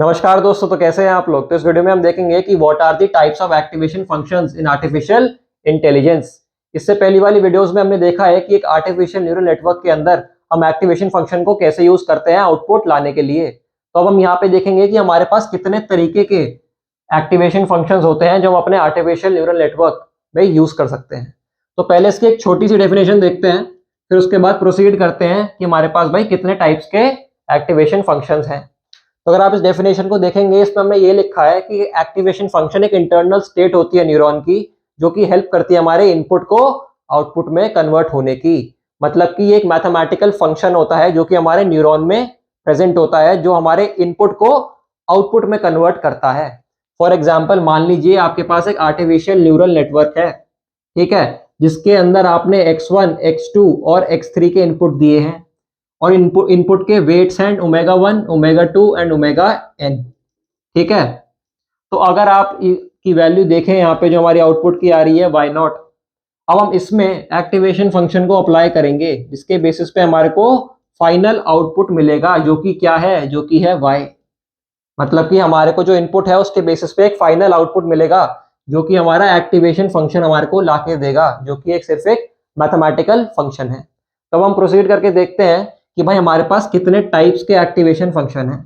नमस्कार दोस्तों, तो कैसे हैं आप लोग। तो इस वीडियो में हम देखेंगे कि what are the types of activation functions in artificial intelligence. इससे पहली वाली वीडियोस में हमने देखा है कि एक आर्टिफिशियल न्यूरल नेटवर्क के अंदर हम एक्टिवेशन फंक्शन को कैसे यूज करते हैं आउटपुट लाने के लिए। तो अब हम यहाँ पे देखेंगे कि हमारे पास कितने तरीके के एक्टिवेशन फंक्शंस होते हैं जो हम अपने आर्टिफिशियल न्यूरल नेटवर्क में यूज कर सकते हैं। तो पहले इसकी एक छोटी सी डेफिनेशन देखते हैं, फिर उसके बाद प्रोसीड करते हैं कि हमारे पास भाई कितने टाइप्स के एक्टिवेशन फंक्शंस हैं। तो अगर आप इस डेफिनेशन को देखेंगे, इसमें हमने ये लिखा है कि एक्टिवेशन फंक्शन एक इंटरनल स्टेट होती है न्यूरॉन की, जो कि हेल्प करती है हमारे इनपुट को आउटपुट में कन्वर्ट होने की। मतलब कि ये एक मैथमेटिकल फंक्शन होता है जो कि हमारे न्यूरॉन में प्रेजेंट होता है, जो हमारे इनपुट को आउटपुट में कन्वर्ट करता है। फॉर एग्जाम्पल, मान लीजिए आपके पास एक आर्टिफिशियल न्यूरल नेटवर्क है, ठीक है, जिसके अंदर आपने x1, x2 और x3 के इनपुट दिए हैं और इनपुट के वेट्स हैं omega 1, omega 2 and omega n। ठीक है, तो अगर आप की वैल्यू देखें यहाँ पे जो हमारी आउटपुट की आ रही है y0, अब हम इसमें एक्टिवेशन फंक्शन को अप्लाई करेंगे जिसके बेसिस पे हमारे को फाइनल आउटपुट मिलेगा, जो कि क्या है, जो कि है y। मतलब कि हमारे को जो इनपुट है उसके बेसिस पे एक फाइनल आउटपुट मिलेगा जो कि हमारा एक्टिवेशन फंक्शन हमारे को लाके देगा, जो कि एक सिर्फ एक मैथमेटिकल फंक्शन है। तो अब हम प्रोसीड करके देखते हैं कि भाई हमारे पास कितने टाइप्स के एक्टिवेशन फंक्शन है।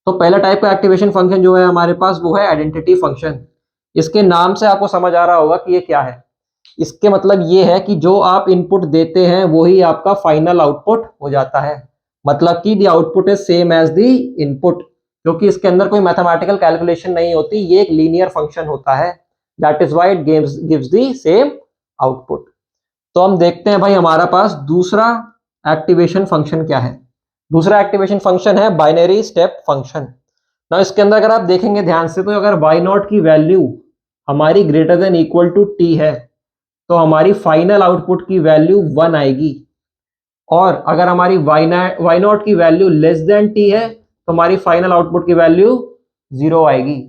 तो पहला टाइप का एक्टिवेशन फंक्शन जो है हमारे पास वो है आइडेंटिटी फंक्शन। इसके नाम से आपको समझ आ रहा होगा कि ये क्या है। इसके मतलब ये है कि जो आप इनपुट देते हैं वही आपका फाइनल आउटपुट हो जाता है। मतलब कि the output is same as the input, क्योंकि इसके अंदर कोई मैथमेटिकल कैलकुलेशन नहीं होती, ये एक लीनियर फंक्शन होता है। That is why it gives the same output. तो हम देखते हैं भाई हमारा पास दूसरा एक्टिवेशन फंक्शन क्या है। दूसरा एक्टिवेशन फंक्शन है बाइनरी स्टेप फंक्शन। ना इसके अंदर अगर आप देखेंगे ध्यान से, तो अगर y0 की वैल्यू हमारी greater than equal to t है तो हमारी फाइनल आउटपुट की वैल्यू 1 आएगी, और अगर हमारी y0 की वैल्यू लेस देन t है तो हमारी फाइनल आउटपुट की वैल्यू 0 आएगी।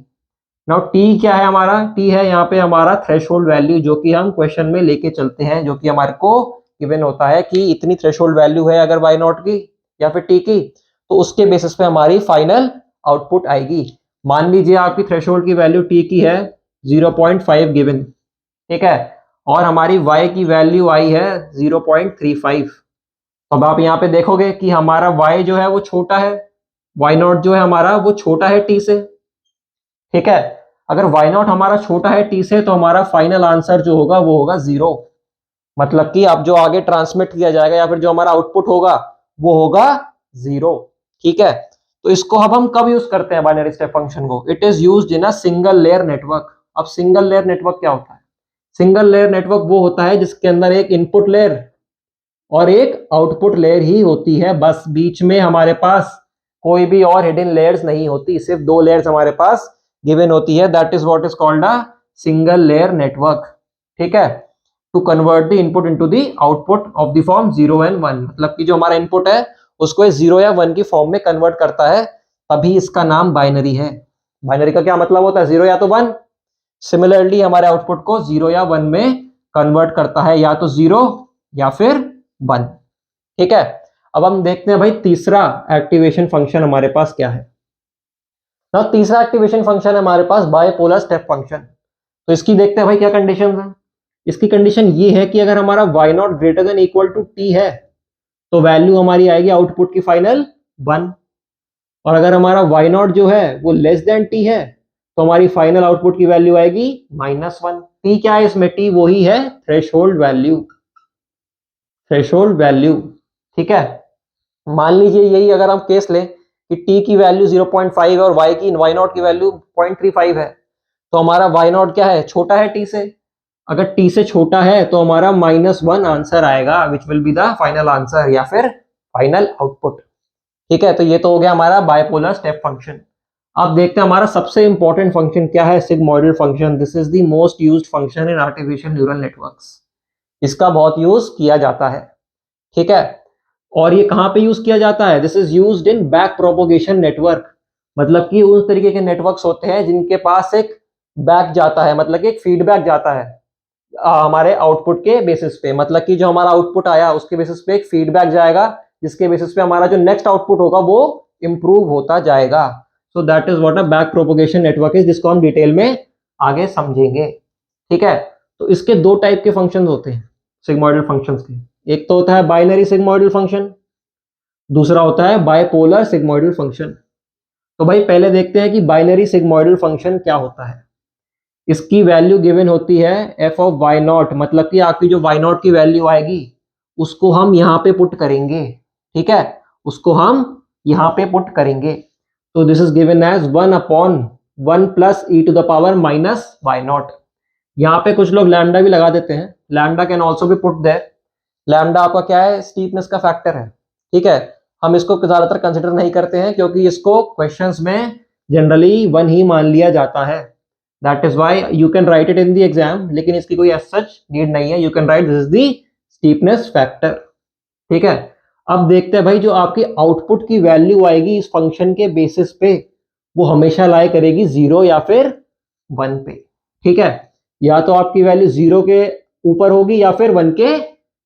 नाउ t क्या है हमारा, t है यहाँ पे हमारा थ्रेशोल्ड वैल्यू, जो कि हम क्वेश्चन में लेके चलते हैं, जो कि हमारे को गिवन होता है कि इतनी थ्रेशोल्ड वैल्यू है अगर y0 की या फिर t की, तो उसके बेसिस पे हमारी फाइनल आउटपुट आएगी। मान लीजिए आपकी थ्रेशोल्ड की वैल्यू t की है 0.5 गिवन, ठीक है, और हमारी y की वैल्यू आई है 0.35। तो अब आप यहाँ पे देखोगे कि हमारा y जो है वो छोटा है, y0 जो है हमारा वो छोटा है t से, ठीक है। अगर y0 हमारा छोटा है t से तो हमारा फाइनल आंसर जो होगा वो होगा 0। मतलब कि अब जो आगे ट्रांसमिट किया जाएगा या फिर जो हमारा आउटपुट होगा वो होगा 0, ठीक है। तो इसको अब हम कब यूज करते हैं बाइनरी स्टेप फंक्शन को, it is used in a single layer network. अब सिंगल लेयर नेटवर्क क्या होता है? सिंगल लेयर नेटवर्क वो होता है जिसके अंदर एक इनपुट लेयर और एक आउटपुट लेयर ही होती है, बस बीच में हमारे पास कोई भी और हिडन लेयर्स नहीं होती, सिर्फ दो लेयर्स हमारे पास गिवन होती है। That is what is called a single layer network, ठीक है। To convert the input into the output of the form 0 and 1, मतलब कि जो हमारा इनपुट है उसको 0 या 1 की फॉर्म में कन्वर्ट करता है, तभी इसका नाम बाइनरी है। बाइनरी का क्या मतलब होता है? 0 या तो 1। सिमिलरली हमारे आउटपुट को 0 या 1 में कन्वर्ट करता है, या तो 0 या फिर 1, ठीक है। अब हम देखते हैं भाई तीसरा एक्टिवेशन फंक्शन हमारे पास क्या है। ना तीसरा एक्टिवेशन फंक्शन है हमारे पास बायपोलर स्टेप फंक्शन। तो इसकी देखते हैं भाई क्या कंडीशन है। इसकी कंडीशन ये है कि अगर हमारा y0 greater than equal to t है तो वैल्यू हमारी आएगी आउटपुट की फाइनल 1, और अगर हमारा y0 जो है वो लेस देन t है तो हमारी फाइनल आउटपुट की वैल्यू आएगी -1। t क्या है इसमें? t वही है थ्रेशोल्ड वैल्यू, थ्रेशोल्ड वैल्यू, ठीक है। मान लीजिए यही अगर हम केस लें कि t की वैल्यू 0.5 है और y0 की वैल्यू 0.35 है, तो हमारा y0 क्या है? छोटा है t से। अगर t से छोटा है तो हमारा -1 आंसर आएगा, which will be the final answer या फिर फाइनल आउटपुट, ठीक है। तो ये तो हो गया हमारा बायपोलर स्टेप फंक्शन। अब देखते हैं हमारा सबसे इंपॉर्टेंट फंक्शन क्या है, sigmoidal function. This is the most used function in artificial neural networks. इसका बहुत यूज किया जाता है, ठीक है। और ये कहां पे यूज किया जाता है? This is used in back propagation network. मतलब कि उस तरीके के नेटवर्क्स होते हैं जिनके पास एक बैक जाता है, मतलब कि एक फीडबैक जाता है हमारे आउटपुट के बेसिस पे। मतलब कि जो हमारा आउटपुट आया उसके बेसिस पे एक फीडबैक जाएगा, जिसके बेसिस पे हमारा जो नेक्स्ट आउटपुट होगा वो इंप्रूव होता जाएगा। So that is what a back propagation network is, जिसको हम डिटेल में आगे समझेंगे। ठीक है, तो इसके दो टाइप के फंक्शंस होते हैं सिग्मोइडल फंक्शंस के। एक तो होता है बाइनरी सिग्मोइडल फंक्शन, दूसरा होता है बाइपोलर सिग्मोइडल फंक्शन। तो भाई पहले देखते हैं कि बाइनरी सिग्मोइडल फंक्शन क्या होता है। इसकी वैल्यू गिवन होती है एफ ऑफ वाई नॉट, मतलब कि आपकी जो वाई नॉट की वैल्यू आएगी उसको हम यहाँ पे पुट करेंगे। ठीक है, उसको हम यहाँ पे पुट करेंगे। तो this is given as 1/1 plus e to the power minus y naught. यहाँ पे कुछ लोग लैम्डा भी लगा देते हैं, lambda can also be put there. Lambda आपका क्या है, स्टीपनेस का फैक्टर है। ठीक है, हम इसको ज्यादातर कंसिडर नहीं करते हैं क्योंकि इसको क्वेश्चंस में जनरली 1 ही मान लिया जाता है। That is why you can write it in the exam, लेकिन इसकी कोई एज सच नीड नहीं है। You can write this is the steepness factor. ठीक है, अब देखते हैं भाई जो आपकी आउटपुट की वैल्यू आएगी इस फंक्शन के बेसिस पे, वो हमेशा लाई करेगी 0 या फिर 1 पे। ठीक है, या तो आपकी वैल्यू 0 के ऊपर होगी या फिर 1 के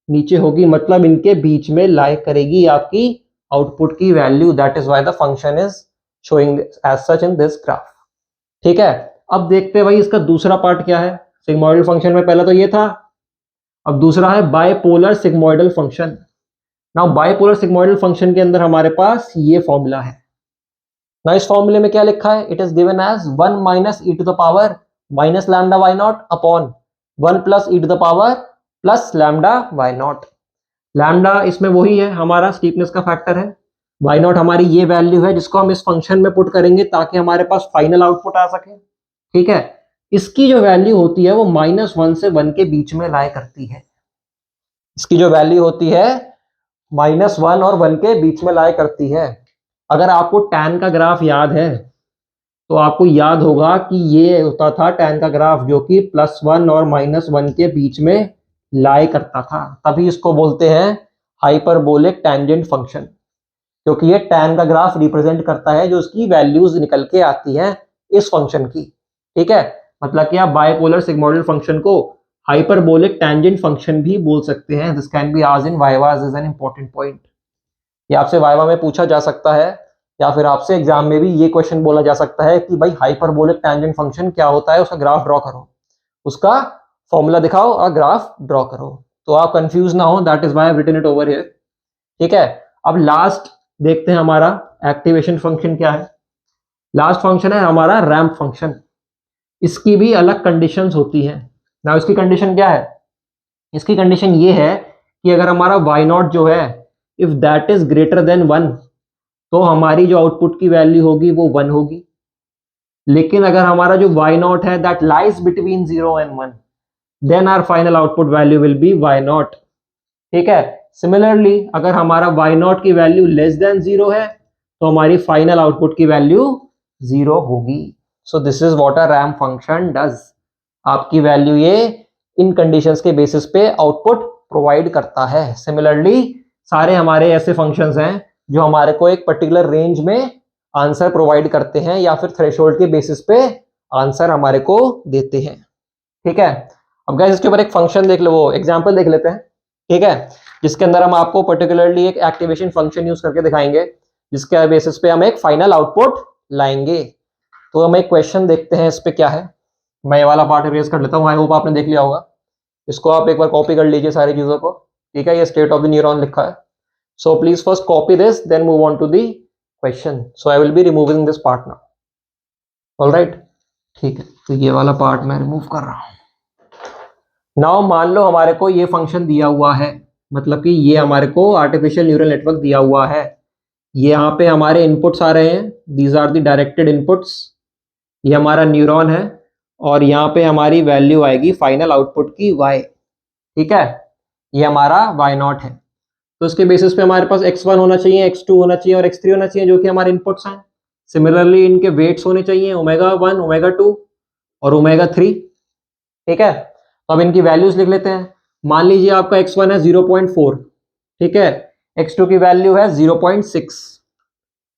नीचे होगी, मतलब इनके बीच में लाई करेगी आपकी आउटपुट की value. That is why the function is showing as such in this graph. ठीक है, अब देखते हैं भाई इसका दूसरा पार्ट क्या है सिग्मोइडल फंक्शन में। पहला तो ये था, अब दूसरा है bipolar sigmoidal function. Now bipolar sigmoidal function के अंदर हमारे पास ये फॉर्मूला है। ना इस फॉर्मूले में क्या लिखा है, it is given as 1 minus e to the power minus lambda y naught upon 1 plus e to the power plus lambda y naught. Lambda इसमें वही है, हमारा स्टीपनेस का फैक्टर है। वाई नॉट हमारी ये वैल्यू है जिसको हम इस फंक्शन में पुट करेंगे ताकि हमारे पास फाइनल आउटपुट आ सके। ठीक है, इसकी जो वैल्यू होती है वो -1 से 1 के बीच में लाई करती है। इसकी जो वैल्यू होती है -1 और 1 के बीच में लाई करती है। अगर आपको टैन का ग्राफ याद है तो आपको याद होगा कि ये होता था टैन का ग्राफ जो कि +1 और -1 के बीच में लाई करता था, तभी इसको बोलते हैं हाइपरबोलिक टैंजेंट फंक्शन, क्योंकि ये टैन का ग्राफ रिप्रेजेंट करता है जो उसकी वैल्यूज निकल के आती हैं इस फंक्शन की। ठीक है, मतलब कि आप बाइपोलर सिग्मोइडल फंक्शन को हाइपरबोलिक टैंजेंट फंक्शन भी बोल सकते हैं। This can be asked in viva as an important point. ये आपसे वाइवा में पूछा जा सकता है या फिर आपसे एग्जाम में भी ये क्वेश्चन बोला जा सकता है कि भाई हाइपरबोलिक टैंजेंट फंक्शन क्या होता है, उसका ग्राफ ड्रॉ करो, उसका फॉर्मूला दिखाओ और ग्राफ ड्रॉ करो, तो आप कंफ्यूज ना हो। That is why I have written it over here. ठीक है, अब लास्ट देखते हैं हमारा एक्टिवेशन फंक्शन क्या है। लास्ट फंक्शन है हमारा रैंप फंक्शन। इसकी भी अलग कंडीशंस होती हैं। ना इसकी कंडीशन क्या है, इसकी कंडीशन ये है कि अगर हमारा वाई नॉट जो है if that is greater than 1 तो हमारी जो आउटपुट की वैल्यू होगी वो 1 होगी। लेकिन अगर हमारा जो वाई नॉट है that lies between 0 and 1 then our final output value will be y naught. ठीक है, सिमिलरली अगर हमारा वाई नॉट की वैल्यू लेस देन 0 है तो हमारी फाइनल आउटपुट की वैल्यू 0 होगी। सो this is what a ramp function does. आपकी वैल्यू ये इन कंडीशंस के बेसिस पे आउटपुट प्रोवाइड करता है। सिमिलरली सारे हमारे ऐसे फंक्शंस हैं जो हमारे को एक पर्टिकुलर रेंज में आंसर प्रोवाइड करते हैं या फिर थ्रेशोल्ड के बेसिस पे आंसर हमारे को देते हैं। ठीक है, अब गाइस इसके ऊपर एक फंक्शन देख लो, वो एग्जांपल देख लेते हैं। ठीक है, जिसके अंदर हम आपको पर्टिकुलरली एक एक्टिवेशन फंक्शन यूज करके दिखाएंगे जिसके बेसिस पे हम एक फाइनल आउटपुट लाएंगे। तो हम एक क्वेश्चन देखते हैं, इस पे क्या है। मैं ये वाला पार्ट इरेज कर लेता हूँ, आई होप आपने देख लिया होगा। इसको आप एक बार कॉपी कर लीजिए सारी चीजों को। ठीक है, ये स्टेट ऑफ द न्यूरॉन लिखा है। So please first copy this then move on to the question. So I will be removing this part now. Alright, ठीक है, तो ये वाला पार्ट मैं रिमूव कर रहा हूं। नाउ मान लो हमारे को ये फंक्शन दिया हुआ है, मतलब कि ये हमारे को आर्टिफिशियल न्यूरल नेटवर्क दिया हुआ है। ये यहाँ पे हमारे इनपुट्स आ रहे हैं, these are the directed inputs. ये हमारा न्यूरॉन है और यहाँ पे हमारी वैल्यू आएगी फाइनल आउटपुट की y। ठीक है, ये हमारा y नॉट है। तो इसके बेसिस पे हमारे पास x1 होना चाहिए, x2 होना चाहिए और x3 होना चाहिए जो कि हमारे इनपुट्स हैं। सिमिलरली इनके वेट्स होने चाहिए ω1, ω2 और ω3। ठीक है, तो अब इनकी वैल्यूज लिख लेते हैं। मान लीजिए आपका x1 है 0.4, ठीक है, x2 की वैल्यू है 0.6,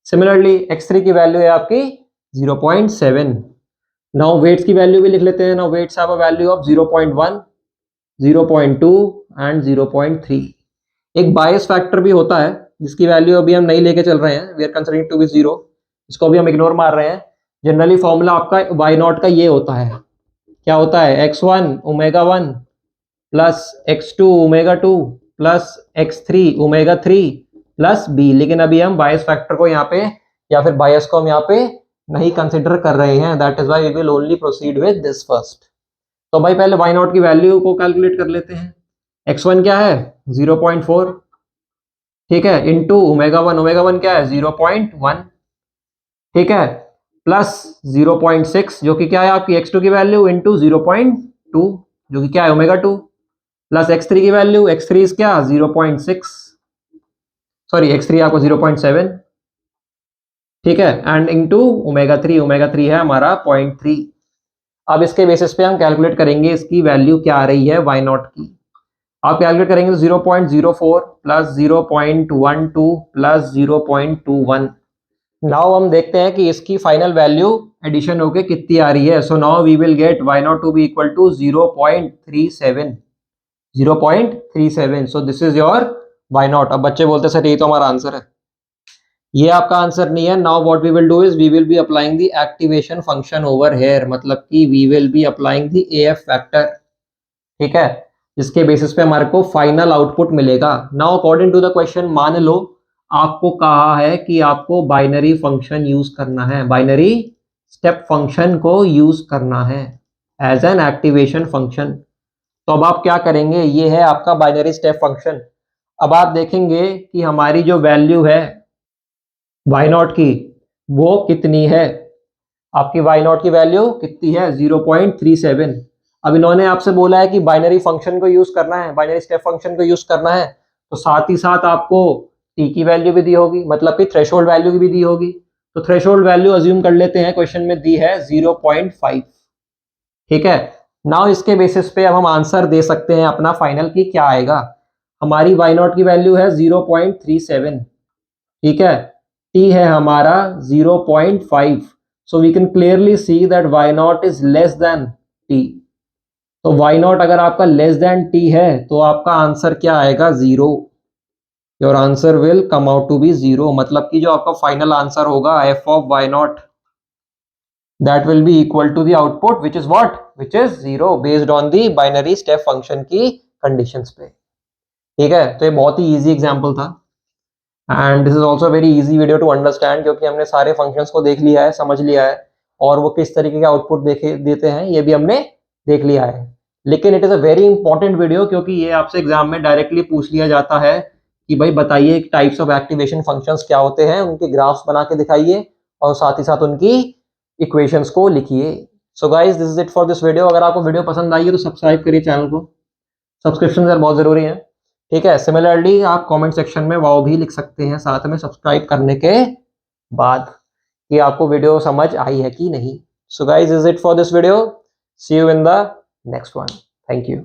सिमिलरली x3 की वैल्यू है आपकी 0.7। नाउ वेट्स की वैल्यू भी लिख लेते हैं। Now weights have a value of 0.1, 0.2 and 0.3। एक बायस फैक्टर भी होता है जिसकी वैल्यू अभी हम नहीं लेके चल रहे हैं, we are considering to be 0। इसको भी हम इग्नोर मार रहे हैं। जनरली फॉर्मूला आपका वाई नॉट का ये होता है, क्या होता है, x1 omega 1 plus x2 omega 2 plus x3 omega 3 plus b। लेकिन अभी हम बायस फैक्टर को यहाँ पे या फिर बायस को हम यहाँ पे नहीं कंसिडर कर रहे हैं, that is why we will only proceed with this first. तो भाई पहले वाई नॉट की वैल्यू को कैलकुलेट कर लेते हैं। x1 क्या है 0.4, ठीक है, इंटू ओमेगा 1 क्या है 0.1, ठीक है, प्लस 0.6 जो कि क्या है आपकी x2 की वैल्यू इंटू 0.2 जो कि क्या है ओमेगा 2, प्लस x3 की वैल्यू, x3 इज क्या 0.6, सॉरी x3 आपको 0.7, ठीक है, एंड इंटू ओमेगा 3 है हमारा 0.3। अब इसके बेसिस पे हम कैलकुलेट करेंगे इसकी वैल्यू क्या आ रही है वाई नॉट की। आप कैलकुलेट करेंगे तो 0.04 प्लस 0.12 प्लस 0.21। नाउ हम देखते हैं कि इसकी फाइनल वैल्यू एडिशन होके कितनी आ रही है। So now we will get y naught to be equal to 0.37। So this is your y naught. अब बच्चे बोलते सर ये तो हमारा आंसर है, ये आपका आंसर नहीं है। Now what we will do is we will be applying the activation function over here, मतलब कि we will be applying the AF factor, ठीक है, जिसके बेसिस पे हमारे को फाइनल आउटपुट मिलेगा। Now according to the question मान लो आपको कहा है कि आपको बाइनरी फंक्शन यूज करना है, बाइनरी स्टेप फंक्शन को यूज करना है एज एन एक्टिवेशन फंक्शन। तो अब आप क्या करेंगे, ये है आपका बाइनरी स्टेप फंक्शन। अब आप देखेंगे कि हमारी जो वैल्यू है वाई नॉट की वो कितनी है, आपकी वाई नॉट की वैल्यू कितनी है 0.37। अब इन्होंने आपसे बोला है कि बाइनरी फंक्शन को यूज करना है, बाइनरी स्टेप फंक्शन को यूज करना है, तो साथ ही साथ आपको टी की वैल्यू भी दी होगी, मतलब कि थ्रेशोल्ड वैल्यू भी दी होगी। तो थ्रेशोल्ड वैल्यू अज्यूम कर लेते हैं, क्वेश्चन में दी है 0.5, ठीक है। नाउ इसके बेसिस पे अब हम आंसर दे सकते हैं अपना फाइनल की क्या आएगा। हमारी वाई नॉट की वैल्यू है 0.37, ठीक है, टी है हमारा 0.5, so we can clearly see that y naught is less than T. तो वाई नॉट अगर आपका लेस देन टी है तो आपका आंसर क्या आएगा 0। Your answer will come out to be 0, मतलब कि जो आपका फाइनल आंसर होगा F of y naught that will be equal to the output which is what, which is 0 based on the binary step function की conditions पे, ठीक है। तो ये बहुत ही इजी एग्जांपल था and this is also very easy video to understand, क्योंकि हमने सारे फंक्शंस को देख लिया है, समझ लिया है, और वो किस तरीके का आउटपुट देते हैं ये भी हमने देख लिया है। लेकिन it is a very important video, क्योंकि ये आपसे एग्जाम में डायरेक्टली पूछ लिया जाता है कि भाई बताइए टाइप्स ऑफ एक्टिवेशन फंक्शंस क्या होते हैं, उनके ग्राफ्स बना के दिखाइए और साथ ही साथ उनकी इक्वेशंस को लिखिए। So guys this is it for this video. अगर आपको वीडियो पसंद आई है तो सब्सक्राइब करिए चैनल को, सब्सक्रिप्शन यार बहुत जरूरी है, ठीक है। सिमिलरली आप कमेंट सेक्शन में वाओ भी लिख सकते हैं साथ में सब्सक्राइब करने के बाद कि आपको वीडियो समझ आई है कि नहीं। So guys is it for this video, see you in the next one, thank you.